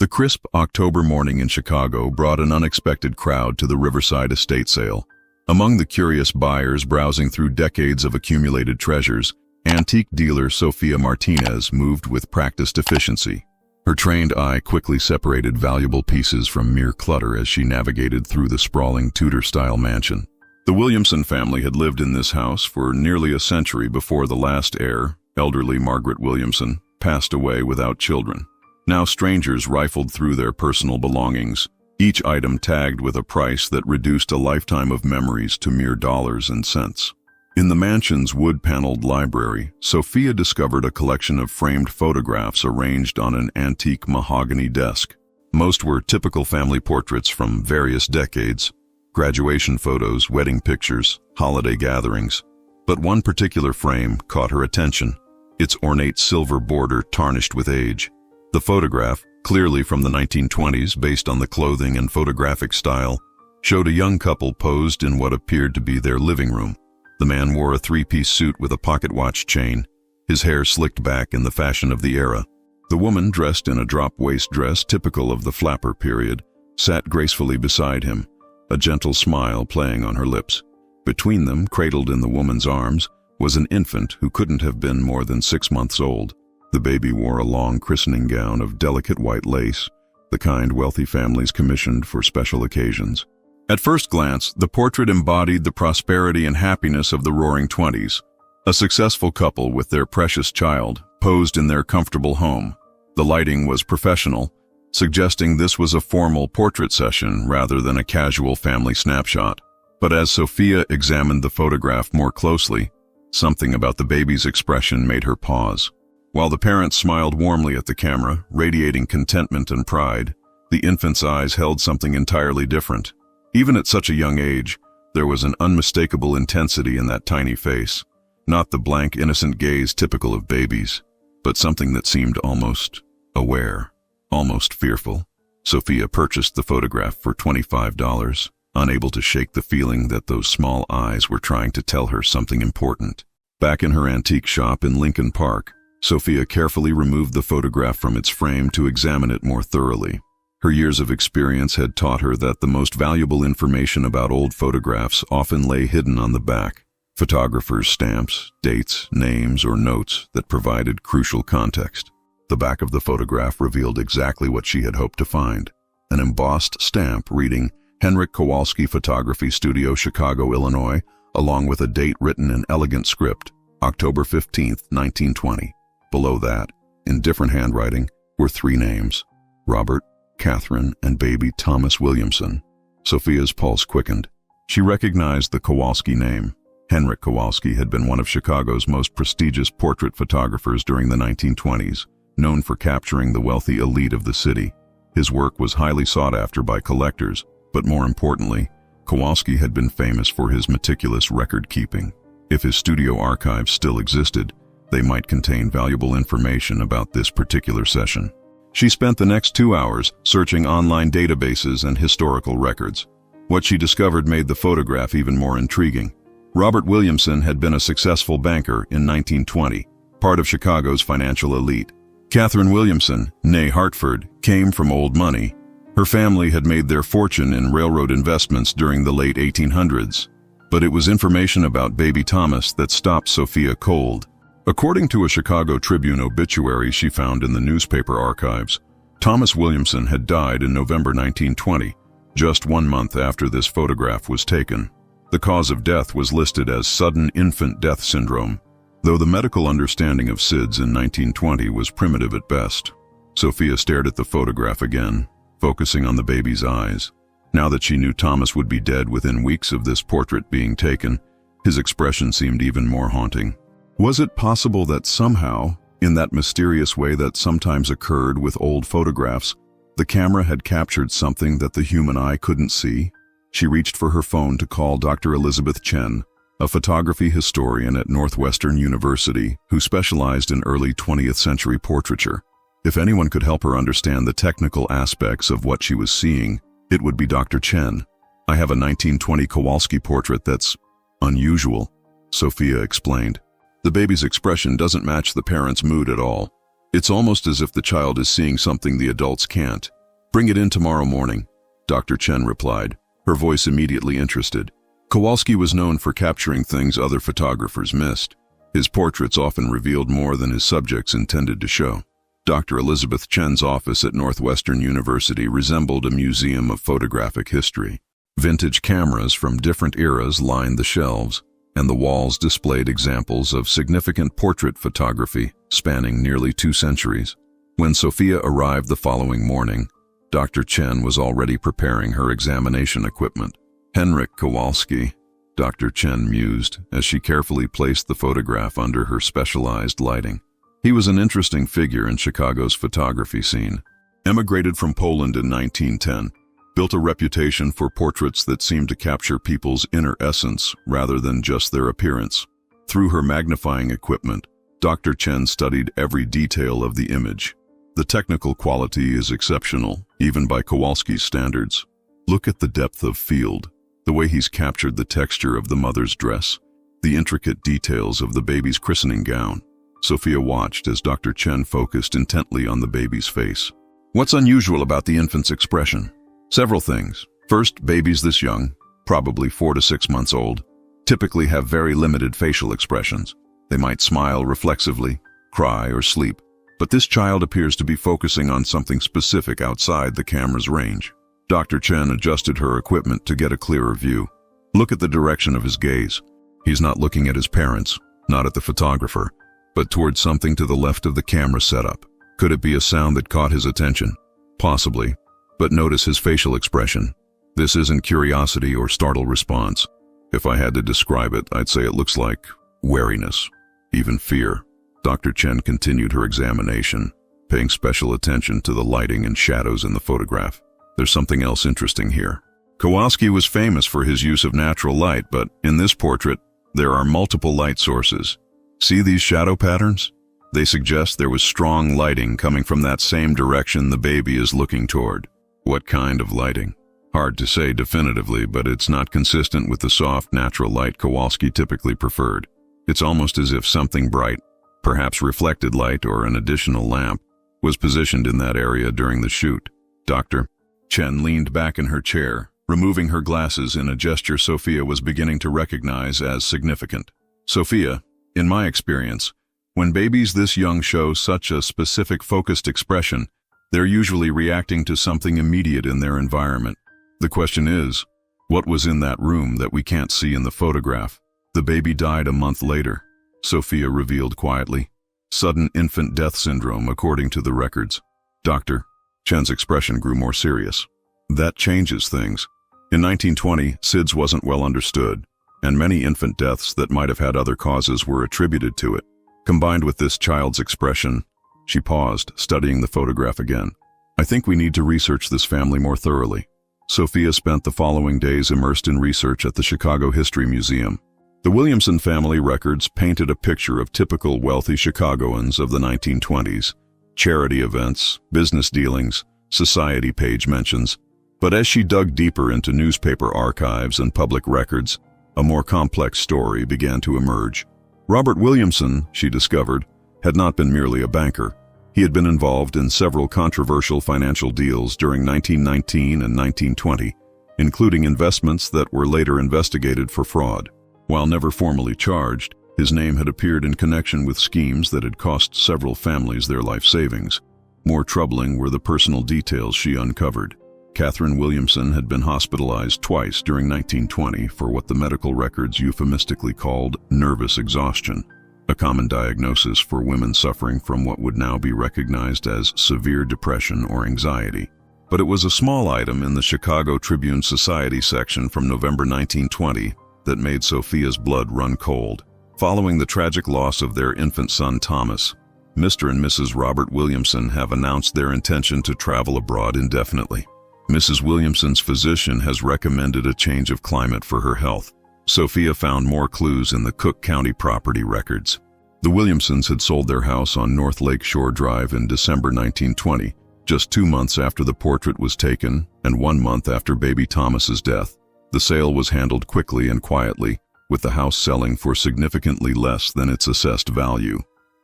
The crisp October morning in Chicago brought an unexpected crowd to the Riverside estate sale. Among the curious buyers browsing through decades of accumulated treasures, antique dealer Sophia Martinez moved with practiced efficiency. Her trained eye quickly separated valuable pieces from mere clutter as she navigated through the sprawling Tudor-style mansion. The Williamson family had lived in this house for nearly a century before the last heir, elderly Margaret Williamson, passed away without children. Now strangers rifled through their personal belongings, each item tagged with a price that reduced a lifetime of memories to mere dollars and cents. In the mansion's wood-paneled library, Sophia discovered a collection of framed photographs arranged on an antique mahogany desk. Most were typical family portraits from various decades, graduation photos, wedding pictures, holiday gatherings. But one particular frame caught her attention, its ornate silver border tarnished with age. The photograph, clearly from the 1920s based on the clothing and photographic style, showed a young couple posed in what appeared to be their living room. The man wore a three-piece suit with a pocket watch chain, his hair slicked back in the fashion of the era. The woman, dressed in a drop-waist dress typical of the flapper period, sat gracefully beside him, a gentle smile playing on her lips. Between them, cradled in the woman's arms, was an infant who couldn't have been more than 6 months old. The baby wore a long christening gown of delicate white lace, the kind wealthy families commissioned for special occasions. At first glance, the portrait embodied the prosperity and happiness of the Roaring Twenties. A successful couple with their precious child, posed in their comfortable home. The lighting was professional, suggesting this was a formal portrait session rather than a casual family snapshot. But as Sophia examined the photograph more closely, something about the baby's expression made her pause. While the parents smiled warmly at the camera, radiating contentment and pride, the infant's eyes held something entirely different. Even at such a young age, there was an unmistakable intensity in that tiny face. Not the blank, innocent gaze typical of babies, but something that seemed almost aware, almost fearful. Sophia purchased the photograph for $25, unable to shake the feeling that those small eyes were trying to tell her something important. Back in her antique shop in Lincoln Park, Sophia carefully removed the photograph from its frame to examine it more thoroughly. Her years of experience had taught her that the most valuable information about old photographs often lay hidden on the back. Photographers' stamps, dates, names, or notes that provided crucial context. The back of the photograph revealed exactly what she had hoped to find. An embossed stamp reading Henryk Kowalski Photography Studio, Chicago, Illinois, along with a date written in elegant script, October 15, 1920. Below that, in different handwriting, were 3 names: Robert, Catherine, and baby Thomas Williamson. Sophia's pulse quickened. She recognized the Kowalski name. Henryk Kowalski had been one of Chicago's most prestigious portrait photographers during the 1920s, known for capturing the wealthy elite of the city. His work was highly sought after by collectors, but more importantly, Kowalski had been famous for his meticulous record-keeping. If his studio archives still existed, they might contain valuable information about this particular session. She spent the next 2 hours searching online databases and historical records. What she discovered made the photograph even more intriguing. Robert Williamson had been a successful banker in 1920, part of Chicago's financial elite. Catherine Williamson, née Hartford, came from old money. Her family had made their fortune in railroad investments during the late 1800s. But it was information about baby Thomas that stopped Sophia cold. According to a Chicago Tribune obituary she found in the newspaper archives, Thomas Williamson had died in November 1920, just 1 month after this photograph was taken. The cause of death was listed as sudden infant death syndrome, though the medical understanding of SIDS in 1920 was primitive at best. Sophia stared at the photograph again, focusing on the baby's eyes. Now that she knew Thomas would be dead within weeks of this portrait being taken, his expression seemed even more haunting. Was it possible that somehow, in that mysterious way that sometimes occurred with old photographs, the camera had captured something that the human eye couldn't see? She reached for her phone to call Dr. Elizabeth Chen, a photography historian at Northwestern University who specialized in early 20th century portraiture. If anyone could help her understand the technical aspects of what she was seeing, it would be Dr. Chen. "I have a 1920 Kowalski portrait that's unusual," Sophia explained. "The baby's expression doesn't match the parents' mood at all. It's almost as if the child is seeing something the adults can't. Bring it in tomorrow morning, Dr. Chen replied, her voice immediately interested. Kowalski was known for capturing things other photographers missed. His portraits often revealed more than his subjects intended to show. Dr. Elizabeth Chen's office at Northwestern University resembled a museum of photographic history. Vintage cameras from different eras lined the shelves, and the walls displayed examples of significant portrait photography spanning nearly 2 centuries. When Sophia arrived the following morning, Dr. Chen was already preparing her examination equipment. Henryk Kowalski, Dr. Chen mused as she carefully placed the photograph under her specialized lighting. He was an interesting figure in Chicago's photography scene. Emigrated from Poland in 1910, built a reputation for portraits that seemed to capture people's inner essence rather than just their appearance. Through her magnifying equipment, Dr. Chen studied every detail of the image. The technical quality is exceptional, even by Kowalski's standards. Look at the depth of field, the way he's captured the texture of the mother's dress, the intricate details of the baby's christening gown. Sophia watched as Dr. Chen focused intently on the baby's face. What's unusual about the infant's expression? Several things. First, babies this young, probably 4 to 6 months old, typically have very limited facial expressions. They might smile reflexively, cry, or sleep. But this child appears to be focusing on something specific outside the camera's range. Dr. Chen adjusted her equipment to get a clearer view. Look at the direction of his gaze. He's not looking at his parents, not at the photographer, but towards something to the left of the camera setup. Could it be a sound that caught his attention? Possibly. But notice his facial expression. This isn't curiosity or startled response. If I had to describe it, I'd say it looks like wariness, even fear. Dr. Chen continued her examination, paying special attention to the lighting and shadows in the photograph. There's something else interesting here. Kowalski was famous for his use of natural light, but in this portrait, there are multiple light sources. See these shadow patterns? They suggest there was strong lighting coming from that same direction the baby is looking toward. What kind of lighting? Hard to say definitively, but it's not consistent with the soft, natural light Kowalski typically preferred. It's almost as if something bright, perhaps reflected light or an additional lamp, was positioned in that area during the shoot. Dr. Chen leaned back in her chair, removing her glasses in a gesture Sophia was beginning to recognize as significant. Sophia, in my experience, when babies this young show such a specific focused expression, they're usually reacting to something immediate in their environment. The question is, what was in that room that we can't see in the photograph? The baby died a month later, Sophia revealed quietly. Sudden infant death syndrome, according to the records. Dr. Chen's expression grew more serious. That changes things. In 1920, SIDS wasn't well understood, and many infant deaths that might have had other causes were attributed to it. Combined with this child's expression, she paused, studying the photograph again. I think we need to research this family more thoroughly. Sophia spent the following days immersed in research at the Chicago History Museum. The Williamson family records painted a picture of typical wealthy Chicagoans of the 1920s. Charity events, business dealings, society page mentions. But as she dug deeper into newspaper archives and public records, a more complex story began to emerge. Robert Williamson, she discovered, had not been merely a banker. He had been involved in several controversial financial deals during 1919 and 1920, including investments that were later investigated for fraud. While never formally charged, his name had appeared in connection with schemes that had cost several families their life savings. More troubling were the personal details she uncovered. Catherine Williamson had been hospitalized twice during 1920 for what the medical records euphemistically called nervous exhaustion, a common diagnosis for women suffering from what would now be recognized as severe depression or anxiety. But it was a small item in the Chicago Tribune Society section from November 1920 that made Sophia's blood run cold. Following the tragic loss of their infant son Thomas, Mr. and Mrs. Robert Williamson have announced their intention to travel abroad indefinitely. Mrs. Williamson's physician has recommended a change of climate for her health. Sophia found more clues in the Cook County property records. The Williamsons had sold their house on North Lake Shore Drive in December 1920, just 2 months after the portrait was taken and 1 month after baby Thomas's death. The sale was handled quickly and quietly, with the house selling for significantly less than its assessed value.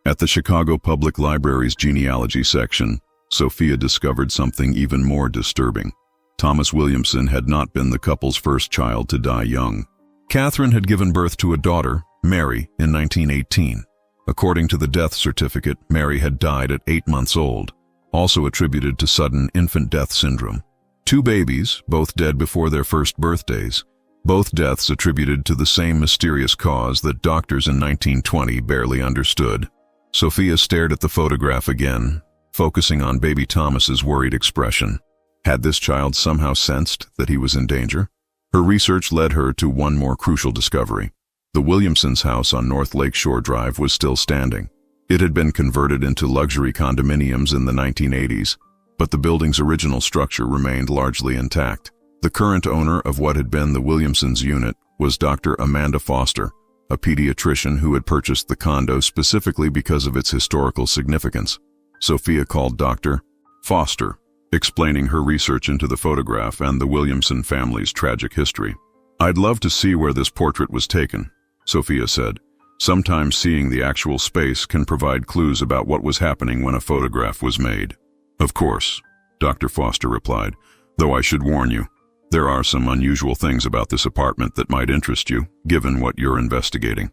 At the Chicago Public Library's genealogy section, Sophia discovered something even more disturbing. Thomas Williamson had not been the couple's first child to die young. Catherine had given birth to a daughter, Mary, in 1918. According to the death certificate, Mary had died at 8 months old, also attributed to sudden infant death syndrome. 2 babies, both dead before their first birthdays, both deaths attributed to the same mysterious cause that doctors in 1920 barely understood. Sophia stared at the photograph again, focusing on baby Thomas's worried expression. Had this child somehow sensed that he was in danger? Her research led her to one more crucial discovery. The Williamsons' house on North Lakeshore Drive was still standing. It had been converted into luxury condominiums in the 1980s, but the building's original structure remained largely intact. The current owner of what had been the Williamsons' unit was Dr. Amanda Foster, a pediatrician who had purchased the condo specifically because of its historical significance. Sophia called Dr. Foster, explaining her research into the photograph and the Williamson family's tragic history. "I'd love to see where this portrait was taken," Sophia said. "Sometimes seeing the actual space can provide clues about what was happening when a photograph was made." "Of course," Dr. Foster replied, "though I should warn you, there are some unusual things about this apartment that might interest you, given what you're investigating."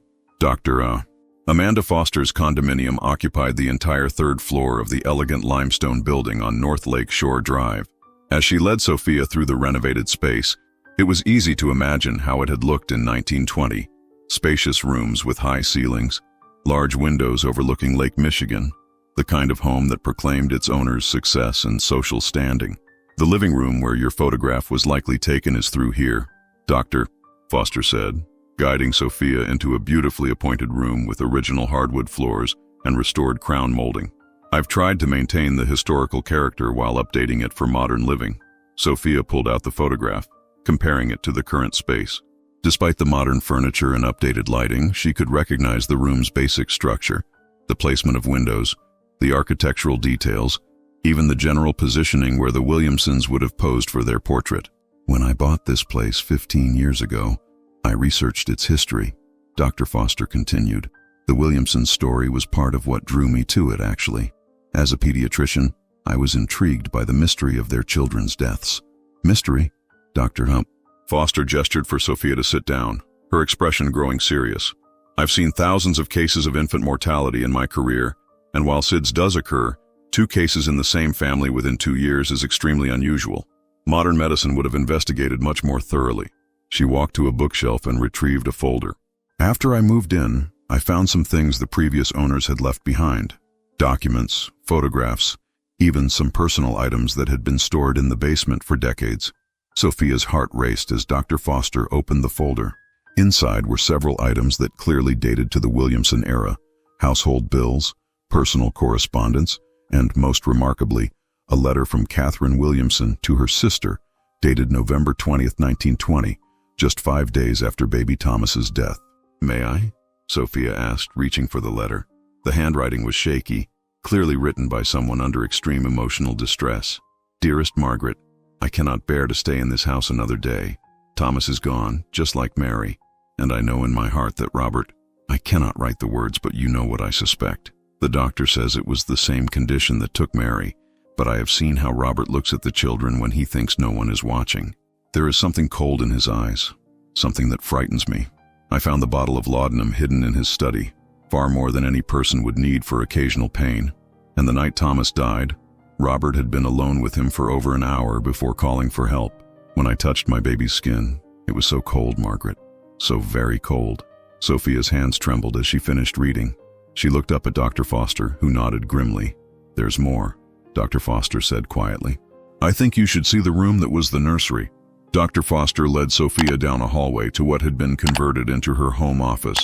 Amanda Foster's condominium occupied the entire 3rd floor of the elegant limestone building on North Lake Shore Drive. As she led Sophia through the renovated space, it was easy to imagine how it had looked in 1920. Spacious rooms with high ceilings, large windows overlooking Lake Michigan, the kind of home that proclaimed its owner's success and social standing. "The living room where your photograph was likely taken is through here," Dr. Foster said, guiding Sophia into a beautifully appointed room with original hardwood floors and restored crown molding. "I've tried to maintain the historical character while updating it for modern living." Sophia pulled out the photograph, comparing it to the current space. Despite the modern furniture and updated lighting, she could recognize the room's basic structure, the placement of windows, the architectural details, even the general positioning where the Williamsons would have posed for their portrait. "When I bought this place 15 years ago, I researched its history," Dr. Foster continued. "The Williamson story was part of what drew me to it, actually. As a pediatrician, I was intrigued by the mystery of their children's deaths." "Mystery?" Dr. Foster gestured for Sophia to sit down, her expression growing serious. "I've seen thousands of cases of infant mortality in my career, and while SIDS does occur, 2 cases in the same family within 2 years is extremely unusual. Modern medicine would have investigated much more thoroughly." She walked to a bookshelf and retrieved a folder. "After I moved in, I found some things the previous owners had left behind. Documents, photographs, even some personal items that had been stored in the basement for decades." Sophia's heart raced as Dr. Foster opened the folder. Inside were several items that clearly dated to the Williamson era: household bills, personal correspondence, and, most remarkably, a letter from Catherine Williamson to her sister, dated November 20th, 1920, just 5 days after baby Thomas's death. "May I?" Sophia asked, reaching for the letter. The handwriting was shaky, clearly written by someone under extreme emotional distress. "Dearest Margaret, I cannot bear to stay in this house another day. Thomas is gone, just like Mary, and I know in my heart that Robert—" I cannot write the words, but you know what I suspect. "The doctor says it was the same condition that took Mary, but I have seen how Robert looks at the children when he thinks no one is watching. There is something cold in his eyes, something that frightens me. I found the bottle of laudanum hidden in his study, far more than any person would need for occasional pain. And the night Thomas died, Robert had been alone with him for over an hour before calling for help. When I touched my baby's skin, it was so cold, Margaret, so very cold." Sophia's hands trembled as she finished reading. She looked up at Dr. Foster, who nodded grimly. "There's more," Dr. Foster said quietly. "I think you should see the room that was the nursery." Dr. Foster led Sophia down a hallway to what had been converted into her home office.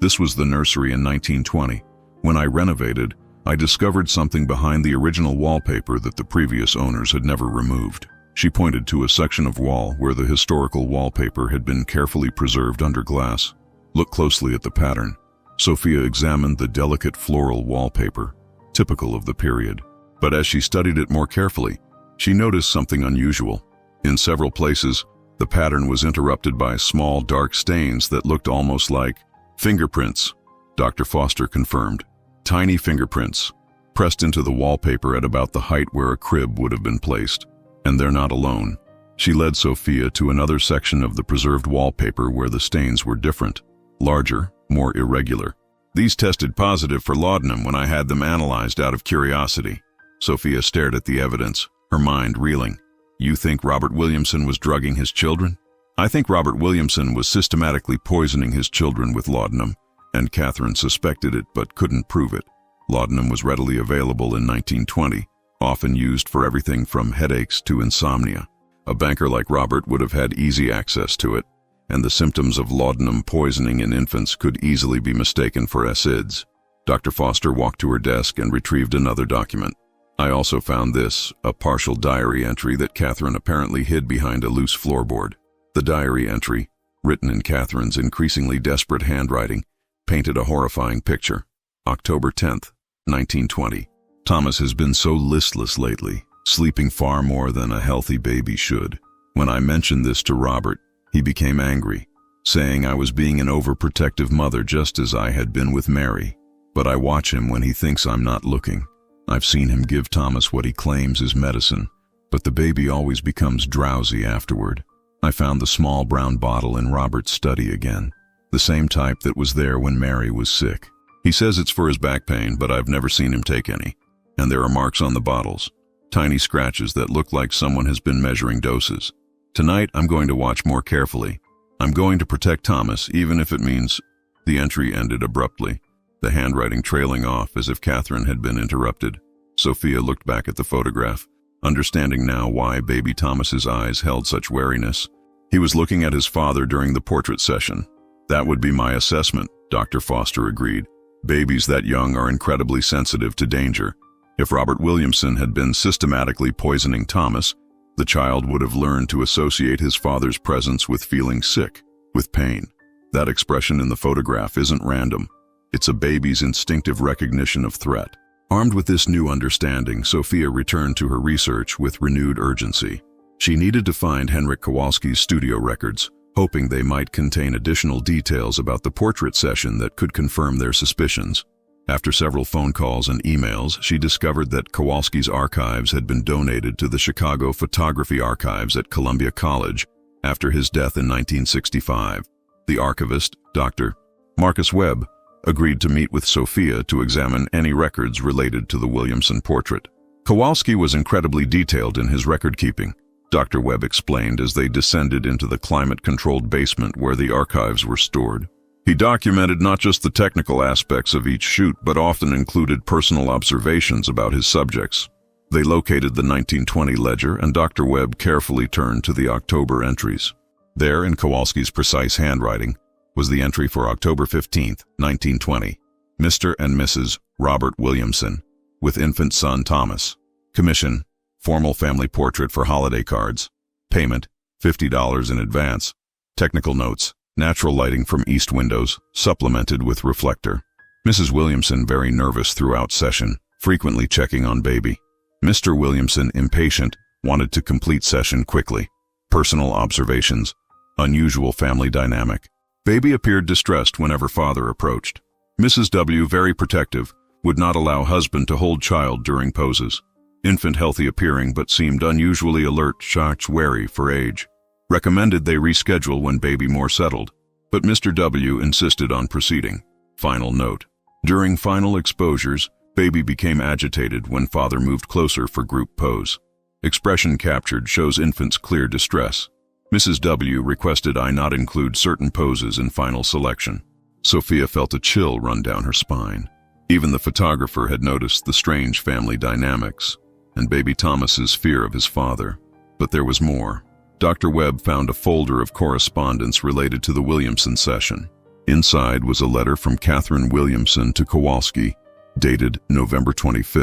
"This was the nursery in 1920. When I renovated, I discovered something behind the original wallpaper that the previous owners had never removed." She pointed to a section of wall where the historical wallpaper had been carefully preserved under glass. "Look closely at the pattern." Sophia examined the delicate floral wallpaper, typical of the period. But as she studied it more carefully, she noticed something unusual. In several places, the pattern was interrupted by small dark stains that looked almost like fingerprints, Dr. Foster confirmed. Tiny fingerprints, pressed into the wallpaper at about the height where a crib would have been placed. And they're not alone. She led Sophia to another section of the preserved wallpaper where the stains were different, larger, more irregular. These tested positive for laudanum when I had them analyzed out of curiosity. Sophia stared at the evidence, her mind reeling. You think Robert Williamson was drugging his children? I think Robert Williamson was systematically poisoning his children with laudanum, and Catherine suspected it but couldn't prove it. Laudanum was readily available in 1920, often used for everything from headaches to insomnia. A banker like Robert would have had easy access to it, and the symptoms of laudanum poisoning in infants could easily be mistaken for SIDS. Dr. Foster walked to her desk and retrieved another document. I also found this, a partial diary entry that Catherine apparently hid behind a loose floorboard. The diary entry, written in Catherine's increasingly desperate handwriting, painted a horrifying picture. October 10th, 1920. Thomas has been so listless lately, sleeping far more than a healthy baby should. When I mentioned this to Robert, he became angry, saying I was being an overprotective mother just as I had been with Mary. But I watch him when he thinks I'm not looking. I've seen him give Thomas what he claims is medicine, but the baby always becomes drowsy afterward. I found the small brown bottle in Robert's study again, the same type that was there when Mary was sick. He says it's for his back pain, but I've never seen him take any. And there are marks on the bottles, tiny scratches that look like someone has been measuring doses. Tonight, I'm going to watch more carefully. I'm going to protect Thomas, even if it means... The entry ended abruptly, the handwriting trailing off as if Catherine had been interrupted. Sophia looked back at the photograph, understanding now why baby Thomas's eyes held such wariness. He was looking at his father during the portrait session. That would be my assessment, Dr. Foster agreed. Babies that young are incredibly sensitive to danger. If Robert Williamson had been systematically poisoning Thomas, the child would have learned to associate his father's presence with feeling sick, with pain. That expression in the photograph isn't random. It's a baby's instinctive recognition of threat. Armed with this new understanding, Sophia returned to her research with renewed urgency. She needed to find Henryk Kowalski's studio records, hoping they might contain additional details about the portrait session that could confirm their suspicions. After several phone calls and emails, she discovered that Kowalski's archives had been donated to the Chicago Photography Archives at Columbia College after his death in 1965. The archivist, Dr. Marcus Webb, agreed to meet with Sophia to examine any records related to the Williamson portrait. Kowalski was incredibly detailed in his record-keeping, Dr. Webb explained as they descended into the climate-controlled basement where the archives were stored. He documented not just the technical aspects of each shoot, but often included personal observations about his subjects. They located the 1920 ledger, and Dr. Webb carefully turned to the October entries. There, in Kowalski's precise handwriting, was the entry for October 15, 1920. Mr. and Mrs. Robert Williamson, with infant son Thomas. Commission, formal family portrait for holiday cards. Payment, $50 in advance. Technical notes, natural lighting from east windows, supplemented with reflector. Mrs. Williamson very nervous throughout session, frequently checking on baby. Mr. Williamson impatient, wanted to complete session quickly. Personal observations, unusual family dynamic. Baby appeared distressed whenever father approached. Mrs. W. very protective, would not allow husband to hold child during poses. Infant healthy appearing but seemed unusually alert, shocked, wary for age. Recommended they reschedule when baby more settled, but Mr. W. insisted on proceeding. Final note. During final exposures, baby became agitated when father moved closer for group pose. Expression captured shows infant's clear distress. Mrs. W. requested I not include certain poses in final selection. Sophia felt a chill run down her spine. Even the photographer had noticed the strange family dynamics and baby Thomas's fear of his father. But there was more. Dr. Webb found a folder of correspondence related to the Williamson session. Inside was a letter from Catherine Williamson to Kowalski, dated November 25,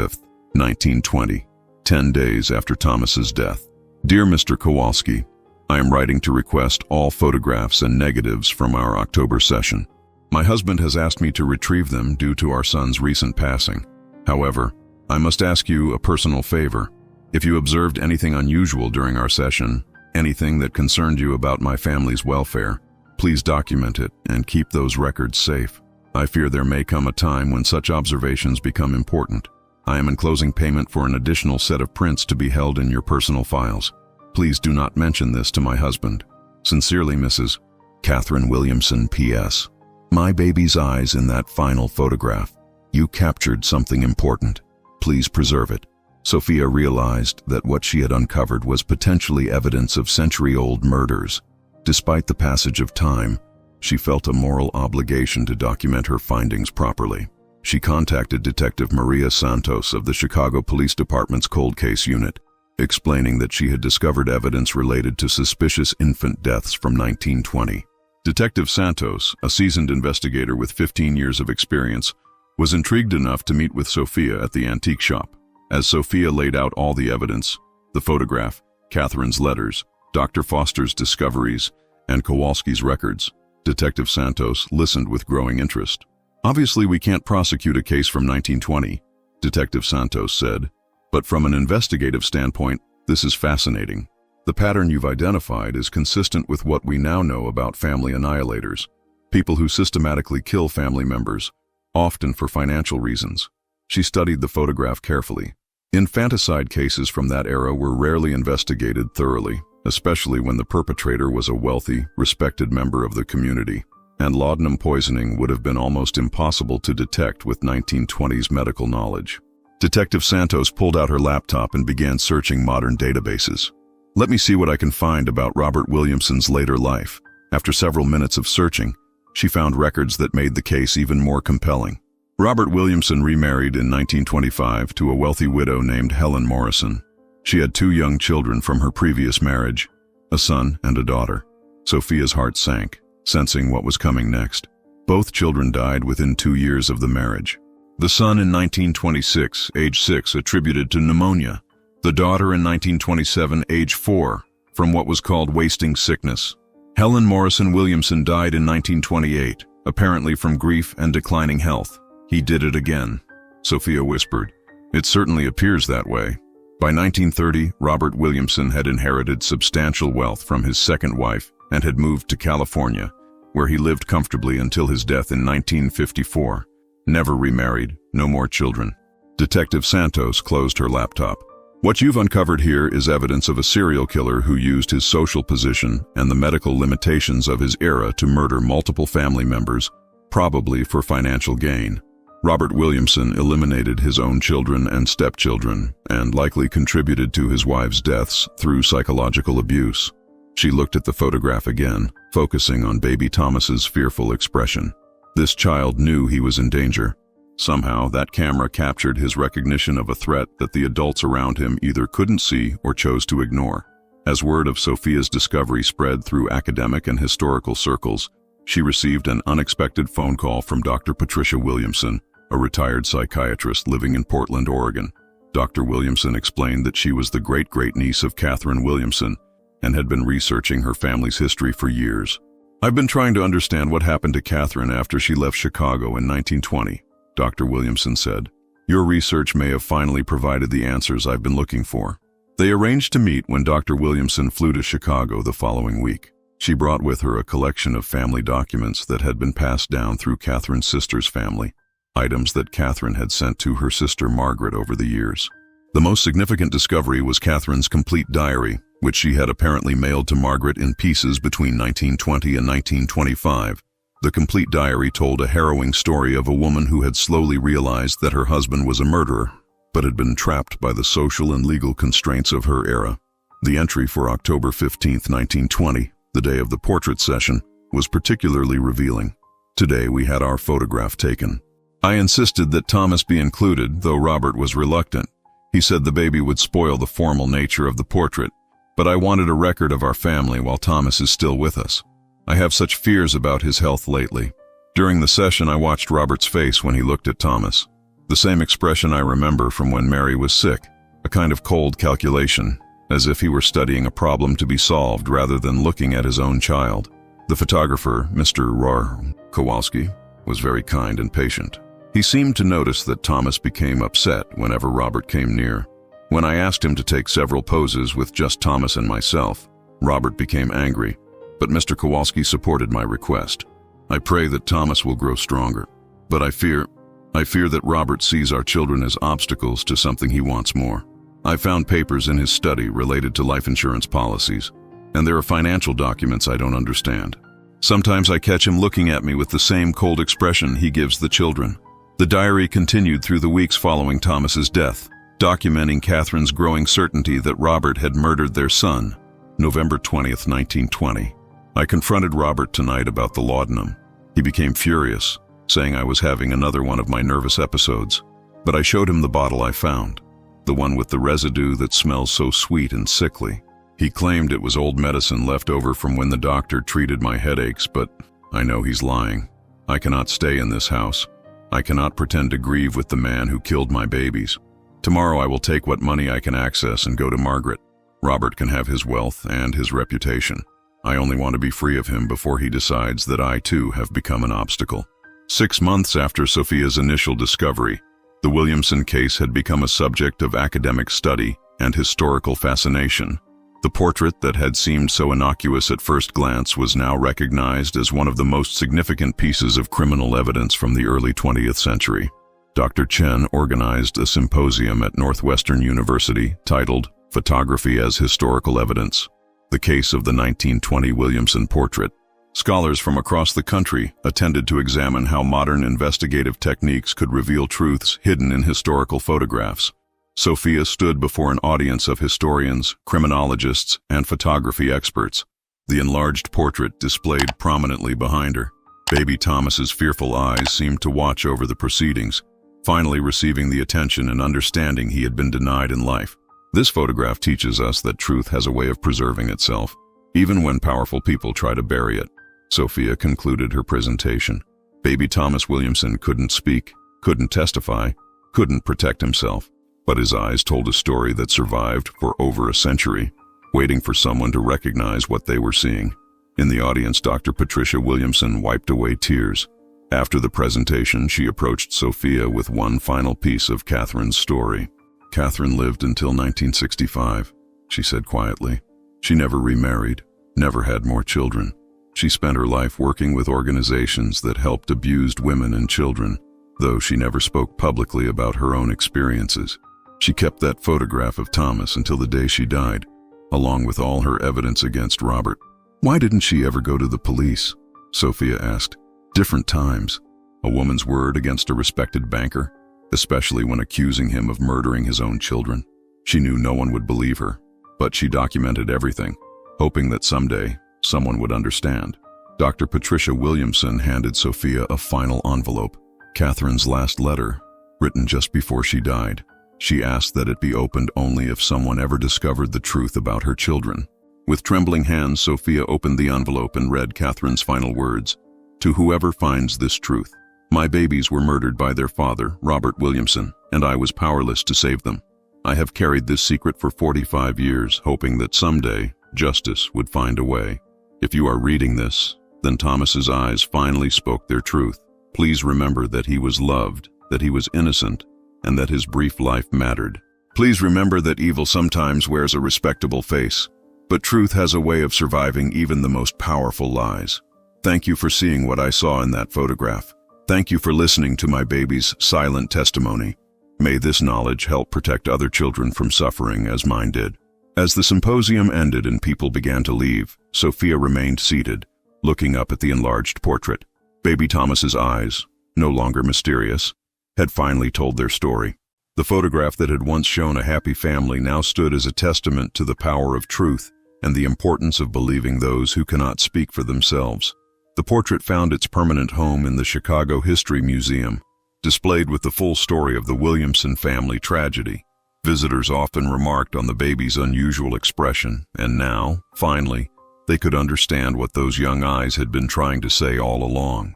1920, 10 days after Thomas's death. Dear Mr. Kowalski, I am writing to request all photographs and negatives from our October session. My husband has asked me to retrieve them due to our son's recent passing. However, I must ask you a personal favor. If you observed anything unusual during our session, anything that concerned you about my family's welfare, please document it and keep those records safe. I fear there may come a time when such observations become important. I am enclosing payment for an additional set of prints to be held in your personal files. Please do not mention this to my husband. Sincerely, Mrs. Catherine Williamson, P.S. My baby's eyes in that final photograph. You captured something important. Please preserve it. Sophia realized that what she had uncovered was potentially evidence of century-old murders. Despite the passage of time, she felt a moral obligation to document her findings properly. She contacted Detective Maria Santos of the Chicago Police Department's Cold Case Unit, explaining that she had discovered evidence related to suspicious infant deaths from 1920. Detective Santos, a seasoned investigator with 15 years of experience, was intrigued enough to meet with Sophia at the antique shop. As Sophia laid out all the evidence, the photograph, Catherine's letters, Dr. Foster's discoveries, and Kowalski's records, Detective Santos listened with growing interest. Obviously, we can't prosecute a case from 1920, Detective Santos said, but from an investigative standpoint, this is fascinating. The pattern you've identified is consistent with what we now know about family annihilators, people who systematically kill family members, often for financial reasons. She studied the photograph carefully. Infanticide cases from that era were rarely investigated thoroughly, especially when the perpetrator was a wealthy, respected member of the community, and laudanum poisoning would have been almost impossible to detect with 1920s medical knowledge. Detective Santos pulled out her laptop and began searching modern databases. Let me see what I can find about Robert Williamson's later life. After several minutes of searching, she found records that made the case even more compelling. Robert Williamson remarried in 1925 to a wealthy widow named Helen Morrison. She had 2 young children from her previous marriage, a son and a daughter. Sophia's heart sank, sensing what was coming next. Both children died within 2 years of the marriage. The son in 1926, age 6, attributed to pneumonia. The daughter in 1927, age 4, from what was called wasting sickness. Helen Morrison Williamson died in 1928, apparently from grief and declining health. He did it again, Sophia whispered. It certainly appears that way. By 1930, Robert Williamson had inherited substantial wealth from his second wife and had moved to California, where he lived comfortably until his death in 1954. Never remarried, no more children. Detective Santos closed her laptop. What you've uncovered here is evidence of a serial killer who used his social position and the medical limitations of his era to murder multiple family members, probably for financial gain. Robert Williamson eliminated his own children and stepchildren and likely contributed to his wife's deaths through psychological abuse. She looked at the photograph again, focusing on baby Thomas's fearful expression. This child knew he was in danger. Somehow, that camera captured his recognition of a threat that the adults around him either couldn't see or chose to ignore. As word of Sophia's discovery spread through academic and historical circles, she received an unexpected phone call from Dr. Patricia Williamson, a retired psychiatrist living in Portland, Oregon. Dr. Williamson explained that she was the great-great-niece of Catherine Williamson and had been researching her family's history for years. I've been trying to understand what happened to Catherine after she left Chicago in 1920, Dr. Williamson said. Your research may have finally provided the answers I've been looking for. They arranged to meet when Dr. Williamson flew to Chicago the following week. She brought with her a collection of family documents that had been passed down through Catherine's sister's family, items that Catherine had sent to her sister Margaret over the years. The most significant discovery was Catherine's complete diary, which she had apparently mailed to Margaret in pieces between 1920 and 1925. The complete diary told a harrowing story of a woman who had slowly realized that her husband was a murderer, but had been trapped by the social and legal constraints of her era. The entry for October 15, 1920, the day of the portrait session, was particularly revealing. Today we had our photograph taken. I insisted that Thomas be included, though Robert was reluctant. He said the baby would spoil the formal nature of the portrait, but I wanted a record of our family while Thomas is still with us. I have such fears about his health lately. During the session, I watched Robert's face when he looked at Thomas. The same expression I remember from when Mary was sick, a kind of cold calculation, as if he were studying a problem to be solved rather than looking at his own child. The photographer, Mr. Kowalski, was very kind and patient. He seemed to notice that Thomas became upset whenever Robert came near. When I asked him to take several poses with just Thomas and myself, Robert became angry, but Mr. Kowalski supported my request. I pray that Thomas will grow stronger. But I fear that Robert sees our children as obstacles to something he wants more. I found papers in his study related to life insurance policies, and there are financial documents I don't understand. Sometimes I catch him looking at me with the same cold expression he gives the children. The diary continued through the weeks following Thomas's death, documenting Catherine's growing certainty that Robert had murdered their son. November 20th, 1920. I confronted Robert tonight about the laudanum. He became furious, saying I was having another one of my nervous episodes. But I showed him the bottle I found, the one with the residue that smells so sweet and sickly. He claimed it was old medicine left over from when the doctor treated my headaches, but I know he's lying. I cannot stay in this house. I cannot pretend to grieve with the man who killed my babies. Tomorrow I will take what money I can access and go to Margaret. Robert can have his wealth and his reputation. I only want to be free of him before he decides that I too have become an obstacle. 6 months after Sophia's initial discovery, the Williamson case had become a subject of academic study and historical fascination. The portrait that had seemed so innocuous at first glance was now recognized as one of the most significant pieces of criminal evidence from the early 20th century. Dr. Chen organized a symposium at Northwestern University titled Photography as Historical Evidence, the case of the 1920 Williamson portrait. Scholars from across the country attended to examine how modern investigative techniques could reveal truths hidden in historical photographs. Sophia stood before an audience of historians, criminologists, and photography experts. The enlarged portrait displayed prominently behind her. Baby Thomas's fearful eyes seemed to watch over the proceedings, finally receiving the attention and understanding he had been denied in life. This photograph teaches us that truth has a way of preserving itself, even when powerful people try to bury it. Sophia concluded her presentation. Baby Thomas Williamson couldn't speak, couldn't testify, couldn't protect himself, but his eyes told a story that survived for over a century, waiting for someone to recognize what they were seeing. In the audience, Dr. Patricia Williamson wiped away tears. After the presentation, she approached Sophia with one final piece of Catherine's story. Catherine lived until 1965, she said quietly. She never remarried, never had more children. She spent her life working with organizations that helped abused women and children, though she never spoke publicly about her own experiences. She kept that photograph of Thomas until the day she died, along with all her evidence against Robert. Why didn't she ever go to the police? Sophia asked. Different times. A woman's word against a respected banker, especially when accusing him of murdering his own children. She knew no one would believe her, but she documented everything, hoping that someday someone would understand. Dr. Patricia Williamson handed Sophia a final envelope, Catherine's last letter, written just before she died. She asked that it be opened only if someone ever discovered the truth about her children. With trembling hands, Sophia opened the envelope and read Catherine's final words. To whoever finds this truth, my babies were murdered by their father, Robert Williamson, and I was powerless to save them. I have carried this secret for 45 years, hoping that someday justice would find a way. If you are reading this, then Thomas's eyes finally spoke their truth. Please remember that he was loved, that he was innocent, and that his brief life mattered. Please remember that evil sometimes wears a respectable face, but truth has a way of surviving even the most powerful lies. Thank you for seeing what I saw in that photograph. Thank you for listening to my baby's silent testimony. May this knowledge help protect other children from suffering as mine did. As the symposium ended and people began to leave, Sophia remained seated, looking up at the enlarged portrait. Baby Thomas's eyes, no longer mysterious, had finally told their story. The photograph that had once shown a happy family now stood as a testament to the power of truth and the importance of believing those who cannot speak for themselves. The portrait found its permanent home in the Chicago History Museum, displayed with the full story of the Williamson family tragedy. Visitors often remarked on the baby's unusual expression, and now, finally, they could understand what those young eyes had been trying to say all along.